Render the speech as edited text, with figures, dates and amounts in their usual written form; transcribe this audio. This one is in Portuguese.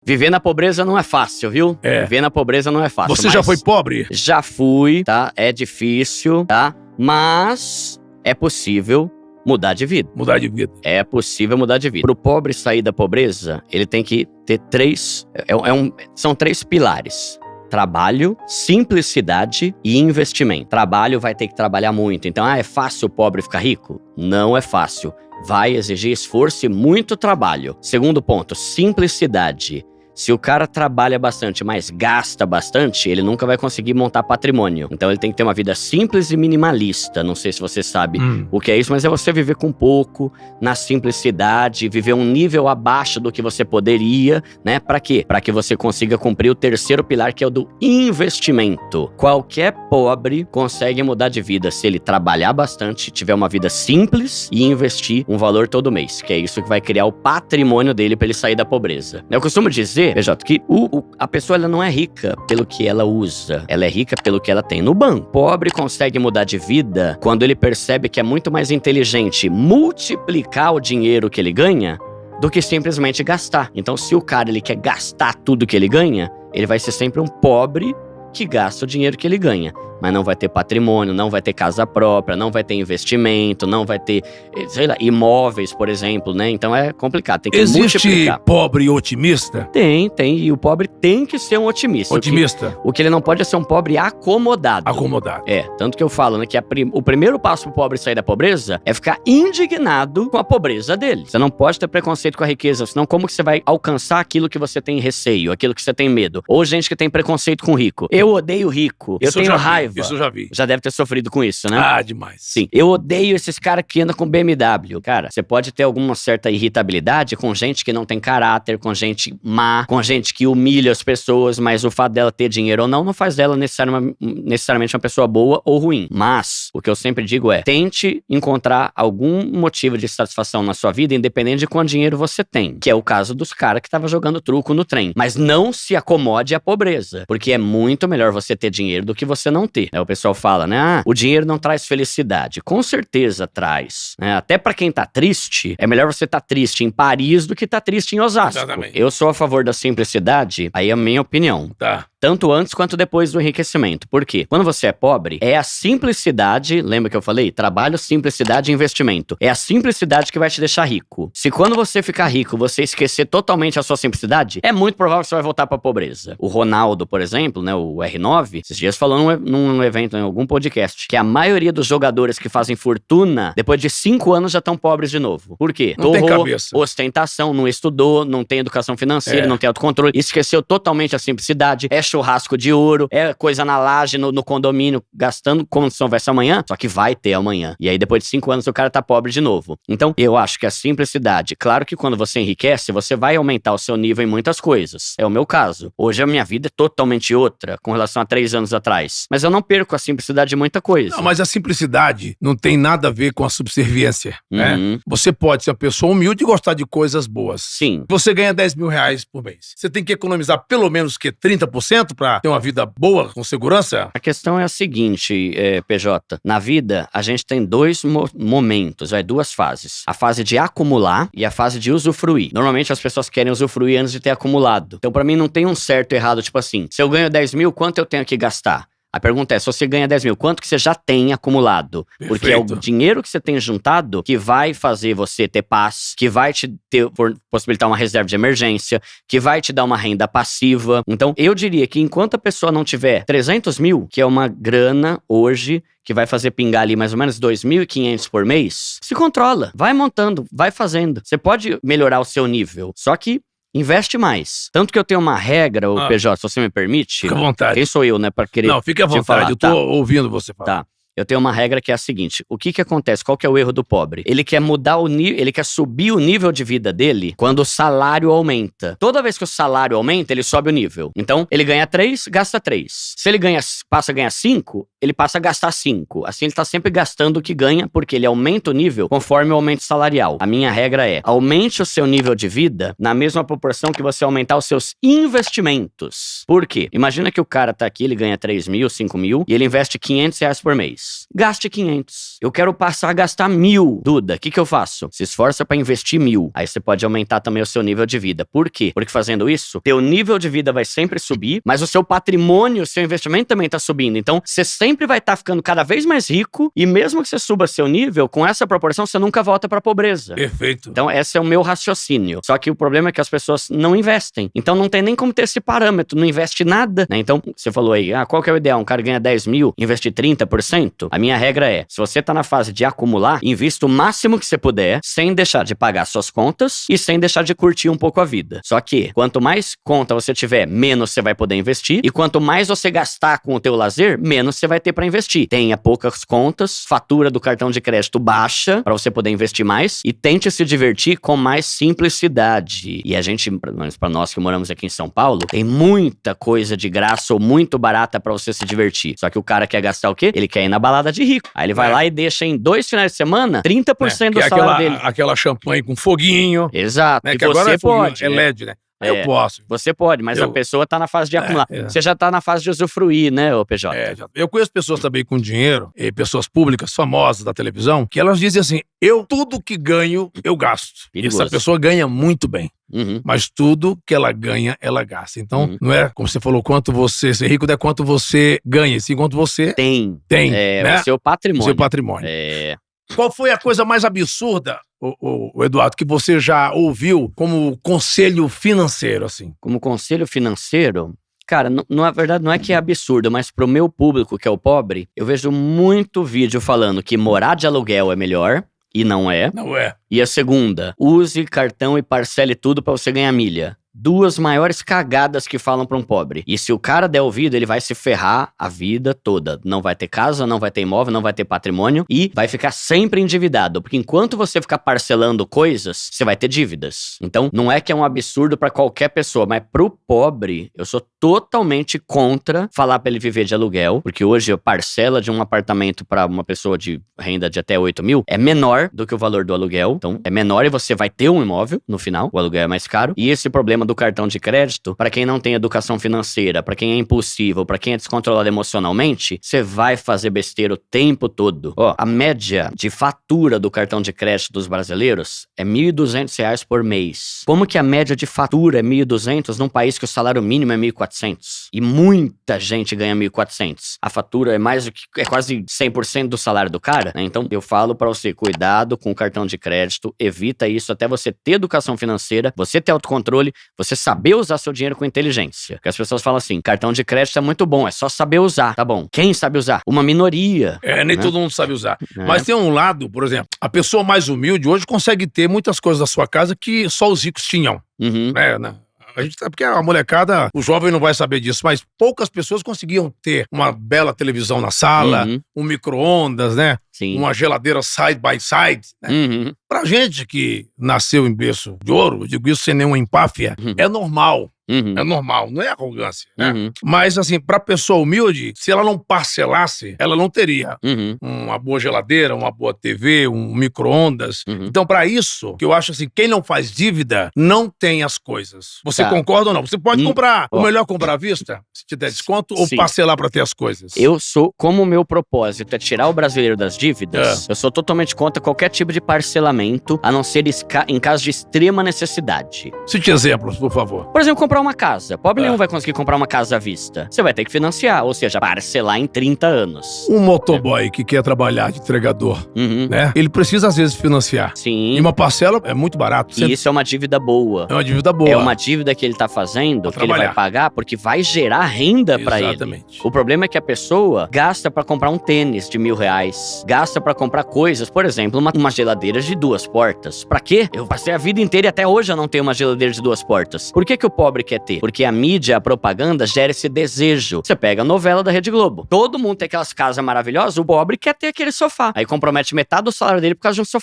Viver na pobreza não é fácil, viu? Viver na pobreza não é fácil. Você já foi pobre? Já fui, tá? É difícil, tá? Mas é possível mudar de vida. Mudar de vida. É possível mudar de vida. Pro pobre sair da pobreza, ele tem que ter são 3 pilares. Trabalho, simplicidade e investimento. Trabalho vai ter que trabalhar muito. Então, é fácil o pobre ficar rico? Não é fácil. Vai exigir esforço e muito trabalho. Segundo ponto, simplicidade. Se o cara trabalha bastante, mas gasta bastante, ele nunca vai conseguir montar patrimônio. Então ele tem que ter uma vida simples e minimalista. Não sei se você sabe o que é isso, mas é você viver com pouco, na simplicidade, viver um nível abaixo do que você poderia, né? Pra quê? Pra que você consiga cumprir o terceiro pilar, que é o do investimento. Qualquer pobre consegue mudar de vida se ele trabalhar bastante, tiver uma vida simples e investir um valor todo mês, que é isso que vai criar o patrimônio dele pra ele sair da pobreza. Eu costumo dizer, PJ, que a pessoa ela não é rica pelo que ela usa, ela é rica pelo que ela tem no banco. Pobre consegue mudar de vida quando ele percebe que é muito mais inteligente multiplicar o dinheiro que ele ganha do que simplesmente gastar. Então, se o cara ele quer gastar tudo que ele ganha, ele vai ser sempre um pobre que gasta o dinheiro que ele ganha. Mas não vai ter patrimônio, não vai ter casa própria, não vai ter investimento, não vai ter, sei lá, imóveis, por exemplo, né? Então é complicado, tem que multiplicar. Existe pobre otimista? Tem. E o pobre tem que ser um otimista. Otimista. O que ele não pode é ser um pobre acomodado. Acomodado. Tanto que eu falo, né, que o primeiro passo pro pobre sair da pobreza é ficar indignado com a pobreza dele. Você não pode ter preconceito com a riqueza, senão como que você vai alcançar aquilo que você tem receio, aquilo que você tem medo? Ou gente que tem preconceito com o rico. Eu odeio rico, eu tenho raiva. Isso eu já vi. Já deve ter sofrido com isso, né? Ah, demais. Sim. Eu odeio esses caras que andam com BMW. Cara, você pode ter alguma certa irritabilidade com gente que não tem caráter, com gente má, com gente que humilha as pessoas, mas o fato dela ter dinheiro ou não faz dela necessariamente uma pessoa boa ou ruim. Mas, o que eu sempre digo é, tente encontrar algum motivo de satisfação na sua vida, independente de quanto dinheiro você tem. Que é o caso dos caras que estavam jogando truco no trem. Mas não se acomode à pobreza, porque é muito melhor você ter dinheiro do que você não ter. O pessoal fala, né? O dinheiro não traz felicidade. Com certeza traz. Né? Até pra quem tá triste, é melhor você tá triste em Paris do que tá triste em Osasco. Exatamente. Eu sou a favor da simplicidade, aí é a minha opinião. Tá. Tanto antes quanto depois do enriquecimento. Por quê? Quando você é pobre, é a simplicidade, lembra que eu falei? Trabalho, simplicidade e investimento. É a simplicidade que vai te deixar rico. Se quando você ficar rico, você esquecer totalmente a sua simplicidade, é muito provável que você vai voltar pra pobreza. O Ronaldo, por exemplo, né, o R9, esses dias falou num evento, em algum podcast, que a maioria dos jogadores que fazem fortuna, depois de 5 anos já estão pobres de novo. Por quê? Não tem cabeça. Ostentação, não estudou, não tem educação financeira, não tem autocontrole, esqueceu totalmente a simplicidade, churrasco de ouro, é coisa na laje, no condomínio, gastando como se não houvesse amanhã, só que vai ter amanhã. E aí depois de 5 anos o cara tá pobre de novo. Então, eu acho que a simplicidade, claro que quando você enriquece, você vai aumentar o seu nível em muitas coisas. É o meu caso. Hoje a minha vida é totalmente outra com relação a 3 anos atrás. Mas eu não perco a simplicidade de muita coisa. Não, mas a simplicidade não tem nada a ver com a subserviência, né? Você pode ser uma pessoa humilde e gostar de coisas boas. Sim. Você ganha 10 mil reais por mês. Você tem que economizar pelo menos 30% pra ter uma vida boa, com segurança? A questão é a seguinte, PJ. Na vida, a gente tem 2 momentos, 2 fases. A fase de acumular e a fase de usufruir. Normalmente as pessoas querem usufruir antes de ter acumulado. Então, pra mim, não tem um certo e errado, tipo assim, se eu ganho 10 mil, quanto eu tenho que gastar? A pergunta é, se você ganha 10 mil, quanto que você já tem acumulado? Perfeito. Porque é o dinheiro que você tem juntado que vai fazer você ter paz, que vai te possibilitar uma reserva de emergência, que vai te dar uma renda passiva. Então, eu diria que enquanto a pessoa não tiver 300 mil, que é uma grana hoje, que vai fazer pingar ali mais ou menos 2.500 por mês, se controla, vai montando, vai fazendo. Você pode melhorar o seu nível, só que investe mais. Tanto que eu tenho uma regra, o PJ, se você me permite. Fica à vontade. Quem sou eu, né, pra querer. Não, fique à vontade, falar. eu tô ouvindo você falar. Tá. Eu tenho uma regra que é a seguinte: o que acontece? Qual que é o erro do pobre? Ele quer mudar o nível, ele quer subir o nível de vida dele quando o salário aumenta. Toda vez que o salário aumenta, ele sobe o nível. Então, ele ganha 3, gasta 3. Se ele passa a ganhar 5, ele passa a gastar 5. Assim, ele tá sempre gastando o que ganha, porque ele aumenta o nível conforme o aumento salarial. A minha regra é, aumente o seu nível de vida na mesma proporção que você aumentar os seus investimentos. Por quê? Imagina que o cara tá aqui, ele ganha 3 mil, 5 mil, e ele investe 500 reais por mês. reais, gaste 500. Eu quero passar a gastar 1.000. Duda, o que eu faço? Se esforça pra investir 1.000. Aí você pode aumentar também o seu nível de vida. Por quê? Porque fazendo isso, teu nível de vida vai sempre subir, mas o seu patrimônio, o seu investimento também tá subindo. Então, você sempre vai estar ficando cada vez mais rico e mesmo que você suba seu nível, com essa proporção, você nunca volta pra pobreza. Perfeito. Então, esse é o meu raciocínio. Só que o problema é que as pessoas não investem. Então, não tem nem como ter esse parâmetro, não investe nada, né? Então, você falou aí, qual que é o ideal? Um cara ganha 10 mil, investir 30%? A minha regra é, se você tá na fase de acumular, invista o máximo que você puder, sem deixar de pagar suas contas e sem deixar de curtir um pouco a vida. Só que, quanto mais conta você tiver, menos você vai poder investir, e quanto mais você gastar com o teu lazer, menos você vai ter pra investir. Tenha poucas contas, fatura do cartão de crédito baixa, pra você poder investir mais, e tente se divertir com mais simplicidade. E a gente, pra nós que moramos aqui em São Paulo, tem muita coisa de graça ou muito barata pra você se divertir. Só que o cara quer gastar o quê? Ele quer ir na balada de rico. Aí ele vai lá e deixa em 2 finais de semana 30% do salário dele. Aquela champanhe com foguinho. Exato. Né? E que você agora pode. É LED, né? Eu posso. Você pode, mas a pessoa tá na fase de acumular. Você já tá na fase de usufruir, né, ô PJ? Eu conheço pessoas também com dinheiro, pessoas públicas, famosas da televisão, que elas dizem assim, tudo que ganho, eu gasto. Perigoso. Essa pessoa ganha muito bem. Mas tudo que ela ganha, ela gasta. Então, não é, como você falou, quanto você ser rico, não é quanto você ganha, sim quanto você tem. Né? O seu patrimônio. O seu patrimônio. Qual foi a coisa mais absurda, o Eduardo, que você já ouviu como conselho financeiro, assim? Como conselho financeiro? Cara, na verdade não é que é absurdo, mas pro meu público, que é o pobre, eu vejo muito vídeo falando que morar de aluguel é melhor, e não é. Não é. E a segunda, use cartão e parcele tudo pra você ganhar milha. 2 maiores cagadas que falam pra um pobre. E se o cara der ouvido, ele vai se ferrar a vida toda. Não vai ter casa, não vai ter imóvel, não vai ter patrimônio e vai ficar sempre endividado. Porque enquanto você ficar parcelando coisas, você vai ter dívidas. Então, não é que é um absurdo pra qualquer pessoa, mas pro pobre, eu sou totalmente contra falar pra ele viver de aluguel. Porque hoje a parcela de um apartamento pra uma pessoa de renda de até 8 mil é menor do que o valor do aluguel. Então, é menor e você vai ter um imóvel no final. O aluguel é mais caro. E esse problema do cartão de crédito, para quem não tem educação financeira, para quem é impulsivo, para quem é descontrolado emocionalmente, você vai fazer besteira o tempo todo. A média de fatura do cartão de crédito dos brasileiros é R$ 1.200 por mês. Como que a média de fatura é 1.200 num país que o salário mínimo é 1.400? E muita gente ganha 1.400. A fatura é quase 100% do salário do cara, né? Então eu falo para você, cuidado com o cartão de crédito, evita isso até você ter educação financeira, você ter autocontrole, você saber usar seu dinheiro com inteligência. Porque as pessoas falam assim, cartão de crédito é muito bom, é só saber usar. Tá bom. Quem sabe usar? Uma minoria. Nem todo mundo sabe usar. Mas tem um lado, por exemplo, a pessoa mais humilde hoje consegue ter muitas coisas da sua casa que só os ricos tinham. Né? A gente porque a molecada, o jovem não vai saber disso, mas poucas pessoas conseguiam ter uma bela televisão na sala, um micro-ondas, né? Sim. Uma geladeira side by side, né? Pra gente que nasceu em berço de ouro, eu digo isso sem nenhuma empáfia, é normal. É normal, não é arrogância, né? Mas, assim, pra pessoa humilde, se ela não parcelasse, ela não teria uma boa geladeira, uma boa TV, um micro-ondas. Então, pra isso, que eu acho assim, quem não faz dívida, não tem as coisas. Você concorda ou não? Você pode comprar, o melhor comprar à vista, se te der desconto, ou parcelar pra ter as coisas. Eu sou, como o meu propósito é tirar o brasileiro das dívidas, eu sou totalmente contra qualquer tipo de parcelamento, a não ser em caso de extrema necessidade. Cite exemplos, por favor. Por exemplo, comprar uma casa. Pobre nenhum vai conseguir comprar uma casa à vista. Você vai ter que financiar, ou seja, parcelar em 30 anos. Um motoboy que quer trabalhar de entregador, né? Ele precisa, às vezes, financiar. Sim. E uma parcela é muito barato. E isso é uma dívida boa. É uma dívida boa. É uma dívida que ele tá fazendo, que ele vai pagar, porque vai gerar renda pra ele. Exatamente. O problema é que a pessoa gasta pra comprar um tênis de R$1.000, gasta pra comprar coisas, por exemplo, uma geladeira de 2 portas. Pra quê? Eu passei a vida inteira e até hoje eu não tenho uma geladeira de 2 portas. Por que o pobre quer ter? Porque a mídia, a propaganda gera esse desejo. Você pega a novela da Rede Globo. Todo mundo tem aquelas casas maravilhosas, o pobre quer ter aquele sofá. Aí compromete metade do salário dele por causa de um sofá.